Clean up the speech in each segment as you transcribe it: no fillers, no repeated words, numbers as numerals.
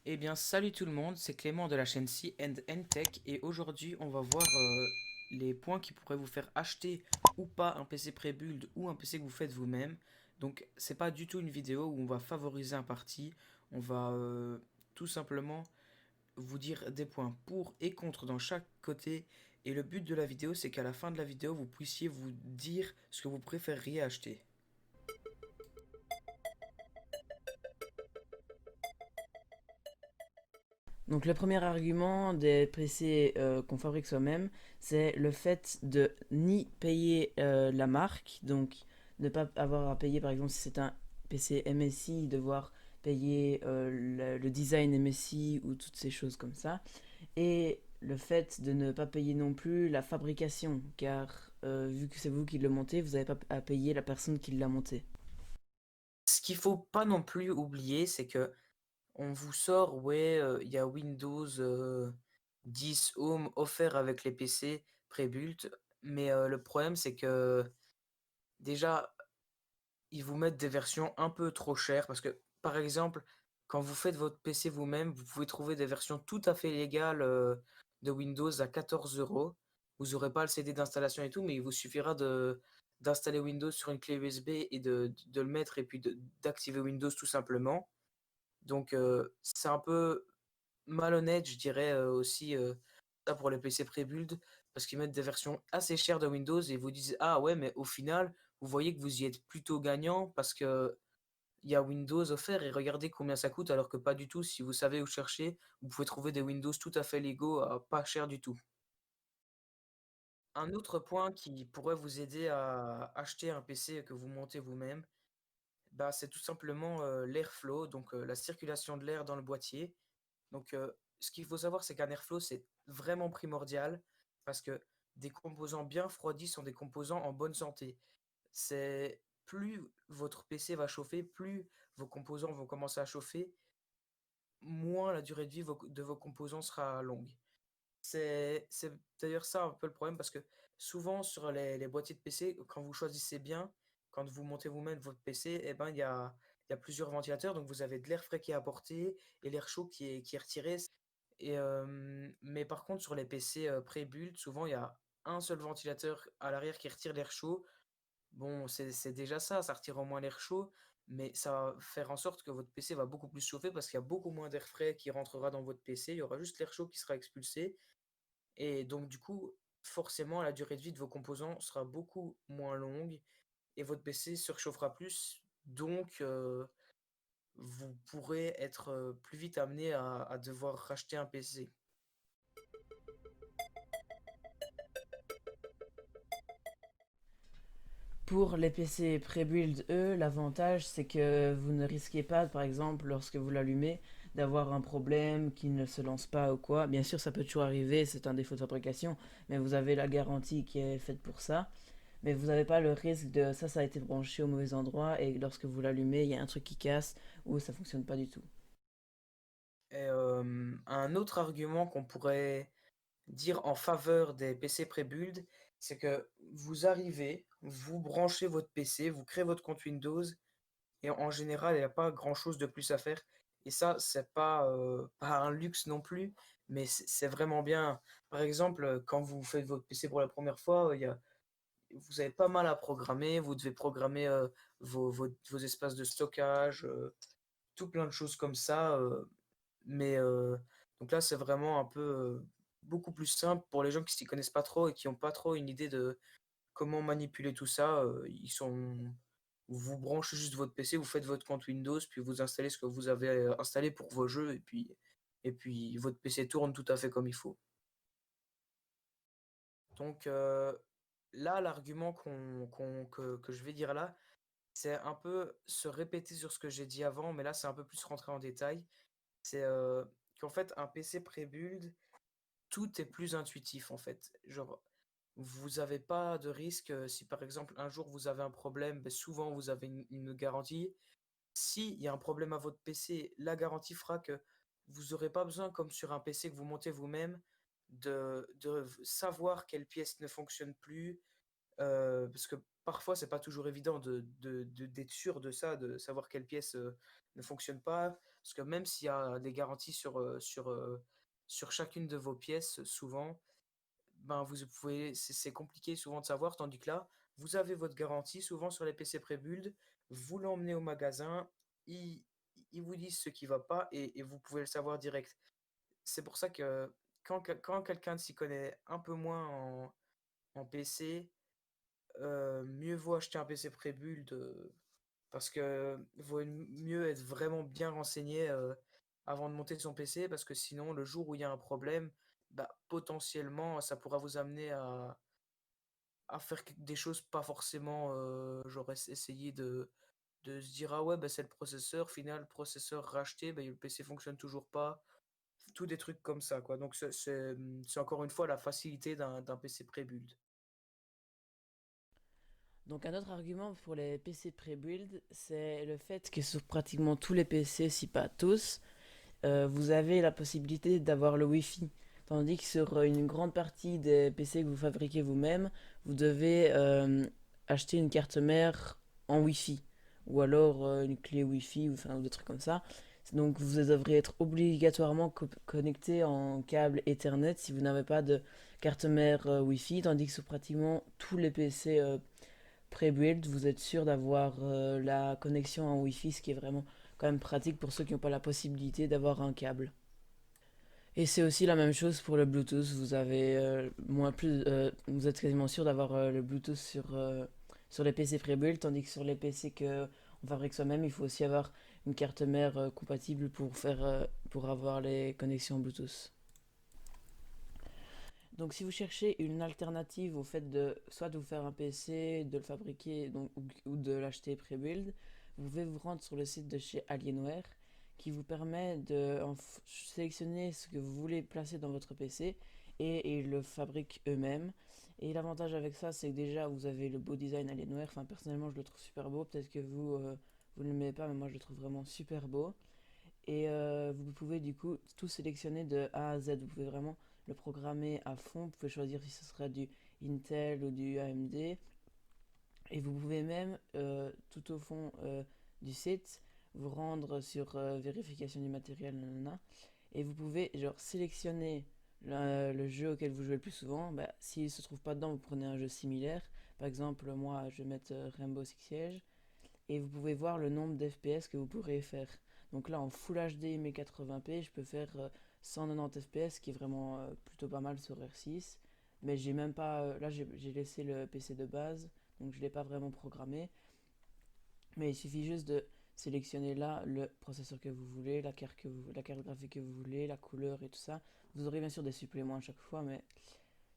Eh bien, salut tout le monde, c'est Clément de la chaîne C&N Tech et aujourd'hui on va voir les points qui pourraient vous faire acheter ou pas un PC pré-build ou un PC que vous faites vous-même. Donc, c'est pas du tout une vidéo où on va favoriser un parti, on va tout simplement vous dire des points pour et contre dans chaque côté. Et le but de la vidéo, c'est qu'à la fin de la vidéo, vous puissiez vous dire ce que vous préféreriez acheter. Donc le premier argument des PC qu'on fabrique soi-même, c'est le fait de ni payer la marque, donc ne pas avoir à payer par exemple si c'est un PC MSI, devoir payer le design MSI ou toutes ces choses comme ça, et le fait de ne pas payer non plus la fabrication, car vu que c'est vous qui le montez, vous n'avez pas à payer la personne qui l'a monté. Ce qu'il faut pas non plus oublier, c'est que on vous sort, ouais, il y a Windows 10 Home offert avec les PC pré-built, mais le problème c'est que déjà ils vous mettent des versions un peu trop chères parce que par exemple quand vous faites votre PC vous-même, vous pouvez trouver des versions tout à fait légales de Windows à 14 €. Vous n'aurez pas le CD d'installation et tout, mais il vous suffira de d'installer Windows sur une clé USB et de le mettre et puis d'activer Windows tout simplement. Donc c'est un peu malhonnête, je dirais, aussi, ça pour les PC pré-build, parce qu'ils mettent des versions assez chères de Windows et vous disent: «Ah ouais, mais au final, vous voyez que vous y êtes plutôt gagnant parce que il y a Windows offert et regardez combien ça coûte», alors que pas du tout. Si vous savez où chercher, vous pouvez trouver des Windows tout à fait légaux à pas cher du tout. Un autre point qui pourrait vous aider à acheter un PC que vous montez vous-même, bah, c'est tout simplement, l'airflow, donc la circulation de l'air dans le boîtier. Donc, ce qu'il faut savoir, c'est qu'un airflow, c'est vraiment primordial parce que des composants bien refroidis sont des composants en bonne santé. C'est plus votre PC va chauffer, plus vos composants vont commencer à chauffer, moins la durée de vie de vos composants sera longue. C'est d'ailleurs ça un peu le problème parce que souvent sur les boîtiers de PC, quand vous choisissez bien, quand vous montez vous-même votre PC, eh ben, il y a plusieurs ventilateurs, donc vous avez de l'air frais qui est apporté et l'air chaud qui est retiré. Et mais par contre sur les PC, pré-built, souvent il y a un seul ventilateur à l'arrière qui retire l'air chaud. Bon, c'est déjà ça, ça retire au moins l'air chaud, mais ça va faire en sorte que votre PC va beaucoup plus chauffer parce qu'il y a beaucoup moins d'air frais qui rentrera dans votre PC. Il y aura juste l'air chaud qui sera expulsé et donc du coup, forcément la durée de vie de vos composants sera beaucoup moins longue et votre PC surchauffera plus, donc vous pourrez être, plus vite amené à devoir racheter un PC. Pour les PC pré-build, eux, l'avantage c'est que vous ne risquez pas, par exemple, lorsque vous l'allumez, d'avoir un problème qui ne se lance pas ou quoi. Bien sûr, ça peut toujours arriver, c'est un défaut de fabrication, mais vous avez la garantie qui est faite pour ça. Mais vous n'avez pas le risque de ça a été branché au mauvais endroit et lorsque vous l'allumez, il y a un truc qui casse ou ça fonctionne pas du tout. Et un autre argument qu'on pourrait dire en faveur des PC pré-build, c'est que vous arrivez, vous branchez votre PC, vous créez votre compte Windows et en général, il n'y a pas grand-chose de plus à faire et ça, c'est pas, pas un luxe non plus, mais c'est vraiment bien. Par exemple, quand vous faites votre PC pour la première fois, il y a vous avez pas mal à programmer, vous devez programmer, vos espaces de stockage, tout plein de choses comme ça, mais donc là, c'est vraiment un peu, beaucoup plus simple pour les gens qui s'y connaissent pas trop et qui ont pas trop une idée de comment manipuler tout ça, vous branchez juste votre PC, vous faites votre compte Windows, puis vous installez ce que vous avez, installé pour vos jeux et puis votre PC tourne tout à fait comme il faut. Donc là, l'argument que je vais dire là, c'est un peu se répéter sur ce que j'ai dit avant, mais là, c'est un peu plus rentrer en détail. C'est, qu'en fait, un PC pré-build, tout est plus intuitif, en fait. Genre, vous avez pas de risque, si par exemple, un jour vous avez un problème, beh, souvent vous avez une garantie. S'il y a un problème à votre PC, la garantie fera que vous aurez pas besoin, comme sur un PC que vous montez vous-même, de savoir quelle pièce ne fonctionne plus, parce que parfois c'est pas toujours évident d'être sûr de ça, de savoir quelle pièce, ne fonctionne pas. Parce que même s'il y a des garanties sur chacune de vos pièces, souvent, ben, vous pouvez c'est compliqué souvent de savoir, tandis que là, vous avez votre garantie souvent sur les PC pré-build, vous l'emmenez au magasin, ils ils vous disent ce qui va pas et vous pouvez le savoir direct. C'est pour ça que quand quelqu'un s'y connaît un peu moins en PC, mieux vaut acheter un PC pré-build, parce que vaut mieux être vraiment bien renseigné, avant de monter son PC parce que sinon le jour où il y a un problème, bah, potentiellement ça pourra vous amener à faire des choses pas forcément, genre essayer de se dire: «Ah ouais, bah, c'est le processeur», final processeur racheté, bah, le PC fonctionne toujours pas. Tous des trucs comme ça, quoi. Donc c'est encore une fois la facilité d'un PC pré-build. Donc un autre argument pour les PC pré-build, c'est le fait que sur pratiquement tous les PC, si pas tous, vous avez la possibilité d'avoir le Wi-Fi. Tandis que sur une grande partie des PC que vous fabriquez vous-même, vous devez acheter une carte mère en Wi-Fi. Ou alors une clé Wi-Fi ou, enfin, ou des trucs comme ça. Donc vous devrez être obligatoirement connecté en câble Ethernet si vous n'avez pas de carte mère Wi-Fi. Tandis que sur pratiquement tous les PC pré-build, vous êtes sûr d'avoir la connexion en Wi-Fi, ce qui est vraiment quand même pratique pour ceux qui n'ont pas la possibilité d'avoir un câble. Et c'est aussi la même chose pour le Bluetooth. Vous avez vous êtes quasiment sûr d'avoir le Bluetooth sur les PC pré-build, tandis que sur les PC que on fabrique soi-même, il faut aussi avoir une carte mère compatible pour avoir les connexions Bluetooth. Donc si vous cherchez une alternative au fait de soit de vous faire un PC, de le fabriquer ou de l'acheter pré-build, vous pouvez vous rendre sur le site de chez Alienware qui vous permet de sélectionner ce que vous voulez placer dans votre PC et ils le fabriquent eux-mêmes. Et l'avantage avec ça, c'est que déjà vous avez le beau design Alienware. Enfin, personnellement, je le trouve super beau. Peut-être que vous ne l'aimez pas, mais moi je le trouve vraiment super beau. Et vous pouvez du coup tout sélectionner de A à Z. Vous pouvez vraiment le programmer à fond. Vous pouvez choisir si ce sera du Intel ou du AMD. Et vous pouvez même, tout au fond du site, vous rendre sur vérification du matériel, nanana, et vous pouvez genre sélectionner le jeu auquel vous jouez le plus souvent. Bah, s'il ne se trouve pas dedans, vous prenez un jeu similaire. Par exemple, moi, je vais mettre Rainbow Six Siege et vous pouvez voir le nombre d'FPS que vous pourrez faire. Donc là, en Full HD 1080p, je peux faire 190 FPS, qui est vraiment plutôt pas mal sur R6. Mais j'ai même pas. Là, j'ai laissé le PC de base, donc je ne l'ai pas vraiment programmé. Mais il suffit juste de sélectionner là le processeur que vous voulez, la carte graphique que vous voulez, la couleur et tout ça. Vous aurez bien sûr des suppléments à chaque fois, mais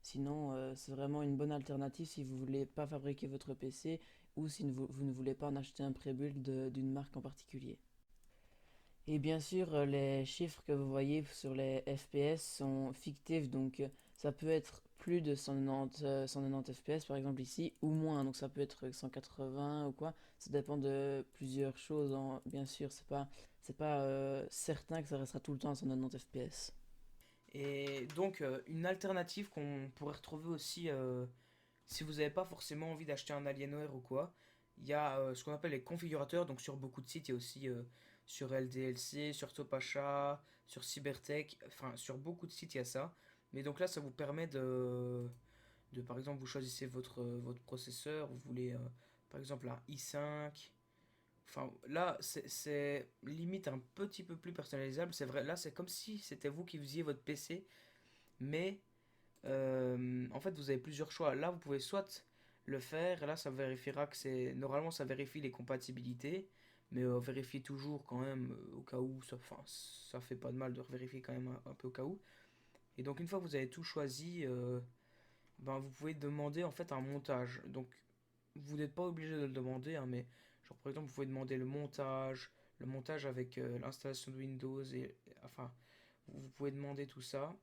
sinon, c'est vraiment une bonne alternative si vous voulez pas fabriquer votre PC ou si vous ne voulez pas en acheter un pré-build d'une marque en particulier. Et bien sûr, les chiffres que vous voyez sur les FPS sont fictifs, donc ça peut être plus de 190 FPS par exemple ici, ou moins, donc ça peut être 180 ou quoi, ça dépend de plusieurs choses, bien sûr, c'est pas certain que ça restera tout le temps à 190 FPS. Et donc, une alternative qu'on pourrait retrouver aussi, si vous n'avez pas forcément envie d'acheter un Alienware ou quoi, il y a ce qu'on appelle les configurateurs. Donc, sur beaucoup de sites, il y a aussi sur LDLC, sur Topachat, sur Cybertech, enfin, sur beaucoup de sites, il y a ça. Mais donc là, ça vous permet par exemple, vous choisissez votre processeur, vous voulez, par exemple, un i5. Enfin, là, c'est limite un petit peu plus personnalisable. C'est vrai, là, c'est comme si c'était vous qui faisiez votre PC, mais en fait, vous avez plusieurs choix. Là, vous pouvez soit le faire, et là, ça vérifiera que c'est. Normalement, ça vérifie les compatibilités, mais vérifiez toujours quand même au cas où. Enfin, ça fait pas de mal de vérifier quand même un peu au cas où. Et donc, une fois que vous avez tout choisi, ben, vous pouvez demander en fait un montage. Donc, vous n'êtes pas obligé de le demander, hein, mais genre par exemple, vous pouvez demander le montage avec l'installation de Windows enfin, vous pouvez demander tout ça.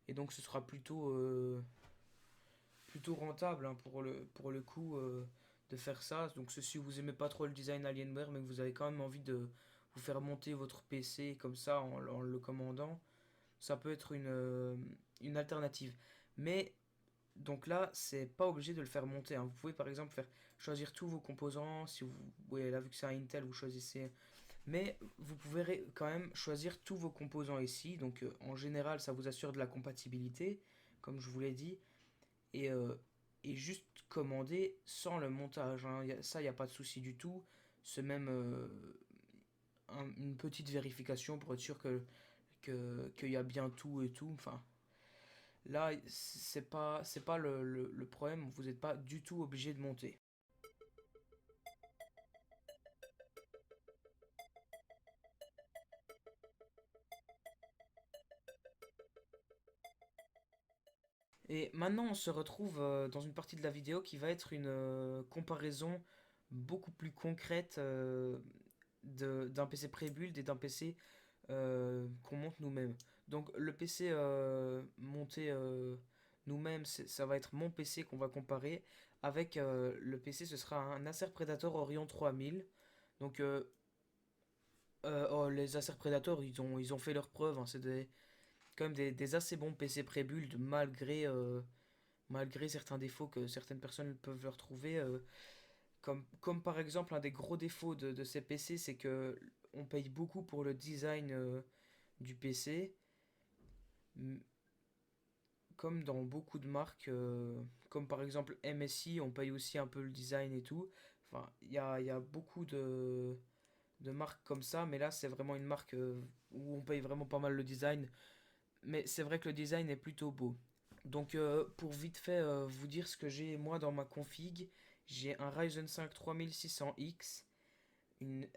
Et donc, ce sera plutôt rentable, hein, pour le coup, de faire ça. Donc, si vous aimez pas trop le design Alienware, mais que vous avez quand même envie de vous faire monter votre PC comme ça en le commandant, ça peut être une alternative. Mais donc là, c'est pas obligé de le faire monter, hein. Vous pouvez par exemple choisir tous vos composants. Si vous, ouais, là vu que c'est un Intel, vous choisissez Mais vous pouvez quand même choisir tous vos composants ici. Donc en général, ça vous assure de la compatibilité, comme je vous l'ai dit, et, euh, et juste commander sans le montage, hein. Ça, il n'y a pas de souci du tout. C'est même une petite vérification pour être sûr qu'il y a bien tout et tout. Enfin, là, c'est pas le problème. Vous n'êtes pas du tout obligé de monter. Et maintenant, on se retrouve dans une partie de la vidéo qui va être une comparaison beaucoup plus concrète d'un PC pré-build et d'un PC qu'on monte nous-mêmes. Donc le PC monté nous-mêmes, ça va être mon PC qu'on va comparer avec le PC, ce sera un Acer Predator Orion 3000. Donc les Acer Predator, ils ont fait leurs preuves, hein. C'est quand même des assez bons PC pré-build malgré certains défauts que certaines personnes peuvent leur trouver. Comme par exemple un des gros défauts de ces PC, c'est que on paye beaucoup pour le design du PC, m- comme dans beaucoup de marques, comme par exemple MSI, on paye aussi un peu le design et tout. Enfin, il y a beaucoup de marques comme ça, mais là c'est vraiment une marque où on paye vraiment pas mal le design. Mais c'est vrai que le design est plutôt beau. Donc pour vite fait vous dire ce que j'ai moi dans ma config, j'ai un Ryzen 5 3600X, une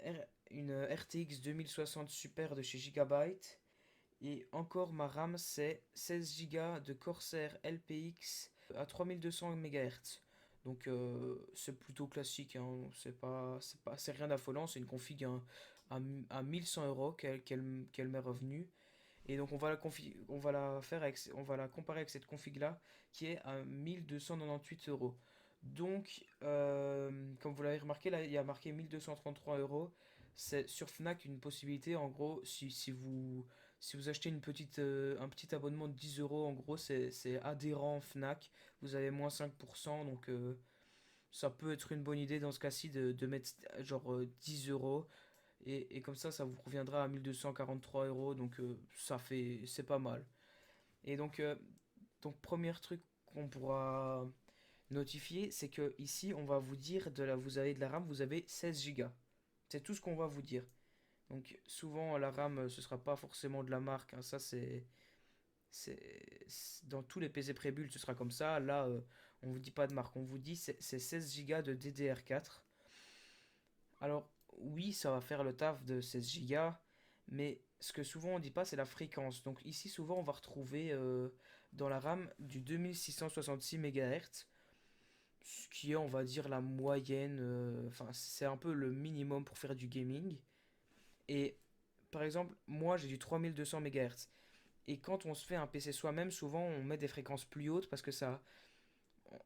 RTX 2060 Super de chez Gigabyte, et encore ma RAM c'est 16 Go de Corsair LPX à 3200 MHz. Donc c'est plutôt classique, hein. C'est rien d'affolant, c'est une config à 1100 € qu'elle m'est revenue. Et donc on va la comparer avec cette config là qui est à 1298 €. Donc, comme vous l'avez remarqué, là il y a marqué 1233 €. C'est sur Fnac une possibilité. En gros, si vous achetez un petit abonnement de 10 € en gros, c'est adhérent Fnac. Vous avez moins 5%. Donc, ça peut être une bonne idée dans ce cas-ci de mettre genre 10 €. Et comme ça vous reviendra à 1243 €. Donc c'est pas mal. Et donc premier truc qu'on pourra notifier, c'est que ici on va vous dire vous avez de la RAM, vous avez 16 Go. C'est tout ce qu'on va vous dire. Donc souvent la RAM ce sera pas forcément de la marque, hein. Ça dans tous les PC pré-build ce sera comme ça. Là on vous dit pas de marque, on vous dit c'est 16 Go de DDR4. Alors, oui, ça va faire le taf de 16 Go, mais ce que souvent on dit pas, c'est la fréquence. Donc ici, souvent, on va retrouver dans la RAM du 2666 MHz, ce qui est, on va dire, la moyenne. Enfin, c'est un peu le minimum pour faire du gaming. Et par exemple, moi, j'ai du 3200 MHz. Et quand on se fait un PC soi-même, souvent, on met des fréquences plus hautes parce que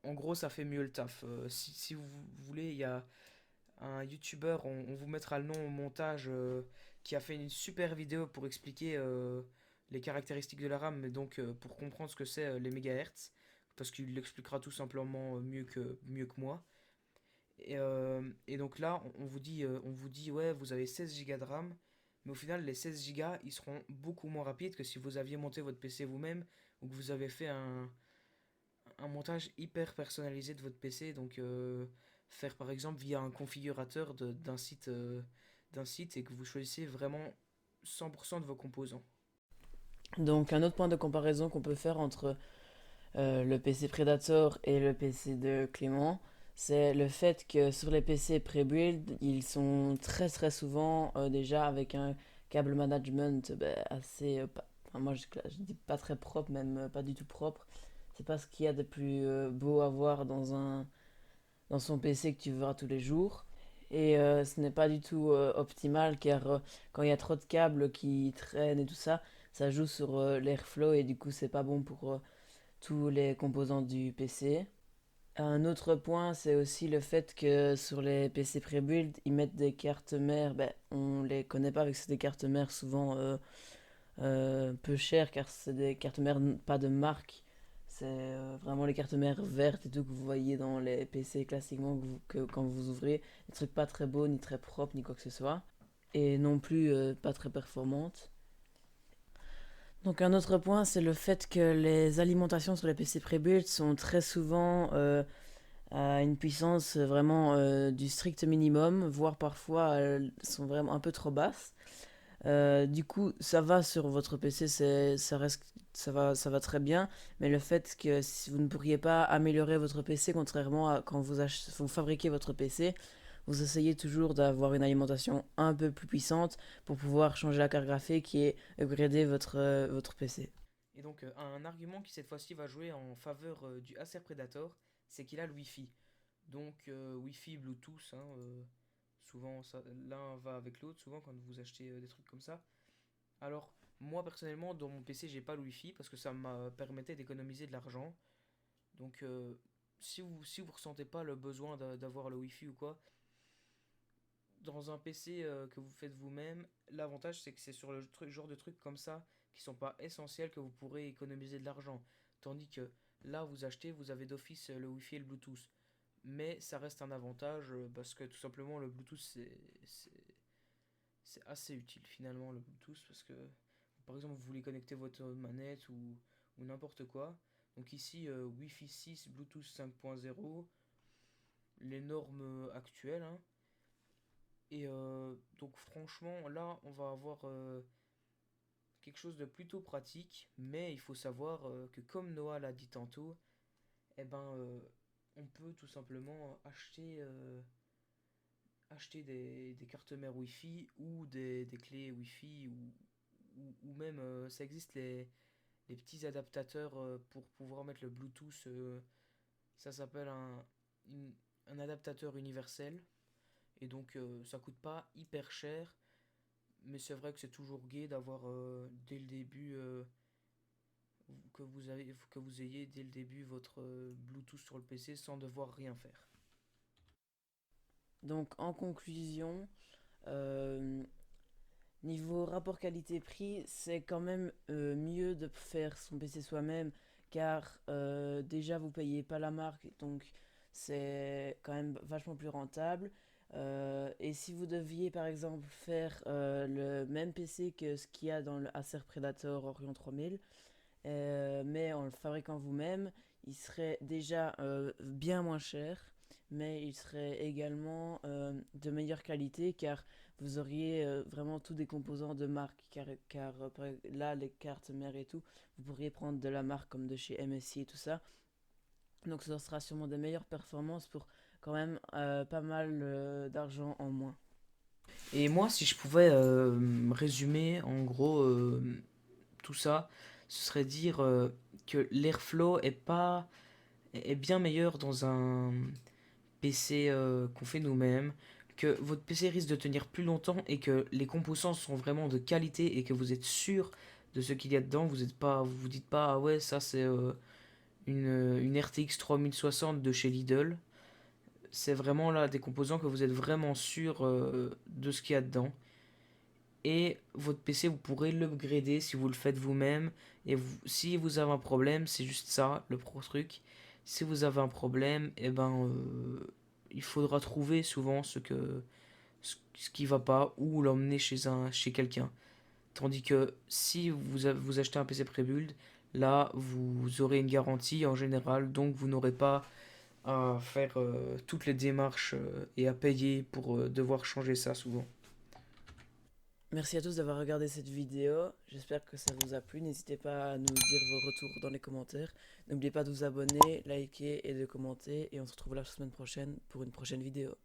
en gros, ça fait mieux le taf. Si vous voulez, il y a un YouTuber, on vous mettra le nom au montage, qui a fait une super vidéo pour expliquer les caractéristiques de la RAM, mais donc pour comprendre ce que c'est les mégahertz, parce qu'il l'expliquera tout simplement mieux que moi. Et donc là, on vous dit, ouais, vous avez 16 Go de RAM, mais au final, les 16 Go, ils seront beaucoup moins rapides que si vous aviez monté votre PC vous-même, ou que vous avez fait un montage hyper personnalisé de votre PC. Donc faire par exemple via un configurateur d'un site et que vous choisissez vraiment 100% de vos composants. Donc un autre point de comparaison qu'on peut faire entre le PC Predator et le PC de Clément, c'est le fait que sur les PC pré-build, ils sont très très souvent déjà avec un câble management assez, enfin, moi je dis pas très propre, même pas du tout propre. C'est pas ce qu'il y a de plus beau à voir dans son PC que tu verras tous les jours. Et ce n'est pas du tout optimal car quand il y a trop de câbles qui traînent et tout ça, ça joue sur l'airflow et du coup c'est pas bon pour tous les composants du PC. Un autre point, c'est aussi le fait que sur les PC pré-build, ils mettent des cartes mères. Ben, on les connaît pas avec ces des cartes mères souvent peu chères car c'est des cartes mères pas de marque. C'est vraiment les cartes mères vertes et tout que vous voyez dans les PC classiquement que quand vous ouvrez. Des trucs pas très beaux, ni très propres, ni quoi que ce soit. et non plus pas très performante. Donc un autre point, c'est le fait que les alimentations sur les PC pré-built sont très souvent à une puissance vraiment du strict minimum, voire parfois sont vraiment un peu trop basses. Du coup, ça va sur votre PC, ça reste, ça va très bien, mais le fait que si vous ne pourriez pas améliorer votre PC, contrairement à quand vous fabriquez votre PC, vous essayez toujours d'avoir une alimentation un peu plus puissante pour pouvoir changer la carte graphique et upgrader votre PC. Et donc, un argument qui cette fois-ci va jouer en faveur du Acer Predator, c'est qu'il a le Wi-Fi. Donc, Wi-Fi, Bluetooth, hein, souvent l'un va avec l'autre, souvent quand vous achetez des trucs comme ça. Alors, moi personnellement, dans mon PC, j'ai pas le Wi-Fi parce que ça m'a permettait d'économiser de l'argent. Donc, si vous ressentez pas le besoin d'avoir le Wi-Fi ou quoi, dans un PC que vous faites vous-même, l'avantage c'est que c'est sur le genre de trucs comme ça qui sont pas essentiels que vous pourrez économiser de l'argent. Tandis que là, vous achetez, vous avez d'office le Wi-Fi et le Bluetooth. Mais ça reste un avantage parce que tout simplement le Bluetooth c'est assez utile finalement le Bluetooth parce que par exemple vous voulez connecter votre manette ou n'importe quoi. Donc ici Wi-Fi 6, Bluetooth 5.0, les normes actuelles, hein. Et donc franchement là on va avoir quelque chose de plutôt pratique, mais il faut savoir que comme Noah l'a dit tantôt, eh ben on peut tout simplement acheter des cartes mères Wi-Fi ou des clés Wi-Fi ou même ça existe les petits adaptateurs pour pouvoir mettre le Bluetooth. Ça s'appelle une- un adaptateur universel et donc ça coûte pas hyper cher, mais c'est vrai que c'est toujours gai d'avoir dès le début que vous ayez dès le début votre Bluetooth sur le PC sans devoir rien faire. Donc en conclusion, euh, niveau rapport qualité-prix, c'est quand même mieux de faire son PC soi-même car déjà vous payez pas la marque, donc c'est quand même vachement plus rentable. Et si vous deviez par exemple faire le même PC que ce qu'il y a dans le Acer Predator Orion 3000, mais en le fabriquant vous-même, il serait déjà bien moins cher, mais il serait également de meilleure qualité car vous auriez vraiment tous des composants de marque. Là, les cartes mères et tout, vous pourriez prendre de la marque comme de chez MSI et tout ça. Donc ça sera sûrement des meilleures performances pour quand même pas mal d'argent en moins. Et moi, si je pouvais résumer en gros tout ça, ce serait dire que l'airflow est bien meilleur dans un PC qu'on fait nous-mêmes, que votre PC risque de tenir plus longtemps et que les composants sont vraiment de qualité et que vous êtes sûr de ce qu'il y a dedans. Vous vous dites pas ah ouais ça c'est une RTX 3060 de chez Lidl. C'est vraiment là des composants que vous êtes vraiment sûr de ce qu'il y a dedans. Et votre PC, vous pourrez l'upgrader si vous le faites vous-même. Et si vous avez un problème, c'est juste ça, le pro truc. Si vous avez un problème, eh ben, il faudra trouver souvent ce qui va pas ou l'emmener chez quelqu'un. Tandis que si vous achetez un PC pré-build, là, vous aurez une garantie en général, donc vous n'aurez pas à faire toutes les démarches et à payer pour devoir changer ça souvent. Merci à tous d'avoir regardé cette vidéo. J'espère que ça vous a plu. N'hésitez pas à nous dire vos retours dans les commentaires. N'oubliez pas de vous abonner, liker et de commenter. Et on se retrouve la semaine prochaine pour une prochaine vidéo.